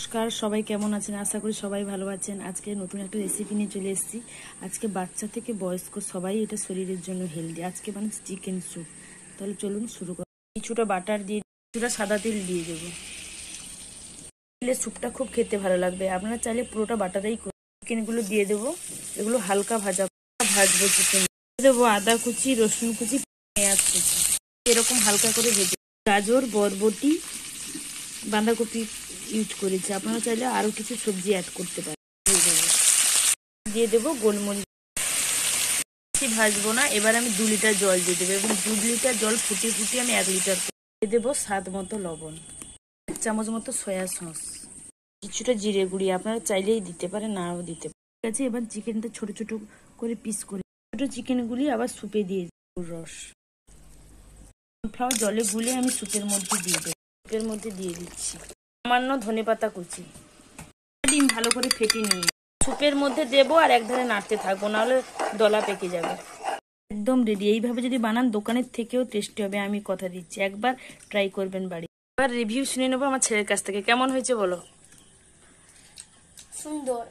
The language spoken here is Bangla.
নমস্কার, সবাই কেমন আছেন? আশা করি সবাই ভালো আছেন। আজকে নতুন একটা রেসিপি নিয়ে চলে এসেছি। আজকে বাচ্চা থেকে বয়স্ক সবাই এটা শরীরের জন্য হেলদি। আজকে বানাচ্ছি চিকেন স্যুপ। তাহলে চলুন শুরু করি। কিছুটা বাটার দিয়ে, কিছুটা সাদা তেল দিয়ে দেবো। দিলে স্যুপটা খুব খেতে ভালো লাগবে। আপনারা চাইলে পুরোটা বাটারেই করুন। চিকেনগুলো দিয়ে দেবো, এগুলো হালকা ভাজবো। চিকেন দেবো আদা কুচি, রসুন কুচি, পেঁয়াজ কুচি, এরকম হালকা করে ভেজে। গাজর, বরবটি, বাঁধাকপি ইউজ করেছি। আপনারা চাইলে আরও কিছু সবজি অ্যাড করতে পারেন। দিয়ে দেবো গোলমরিচ। বেশি ভাজবো না। এবার আমি 2 লিটার জল দিয়ে দেবো এবং 2 লিটার জল ফুটিয়ে আমি 1 লিটার দিয়ে দেবো। স্বাদ মতো লবণ, 1 চামচ মতো সয়া সস, কিছুটা জিরে গুঁড়ি। আপনারা চাইলেই দিতে পারেন, নাও দিতে পারেন। ঠিক আছে, এবার চিকেনটা ছোট ছোট করে পিস করে ছোট চিকেনগুলি আবার স্যুপে দিয়ে দেবো। রস কর্নফ্লাওয়ার জলে গুলে আমি স্যুপের মধ্যে দিয়ে দেবো। স্যুপের মধ্যে দিয়ে দিচ্ছি সামান্য ধনেপাতা কুচি। ডিম ভালো করে ফেটে নিয়ে স্যুপের মধ্যে দেবো আর একধারে নাড়তে থাকবো, নাহলে দলা পেকে যাবে। একদম রেডি। এইভাবে যদি বানান দোকানের থেকেও টেস্টি হবে, আমি কথা দিচ্ছি। একবার ট্রাই করবেন বাড়ি। এবার রিভিউ শুনে নেবো আমার ছেলের কাছ থেকে। কেমন হয়েছে বলো? সুন্দর।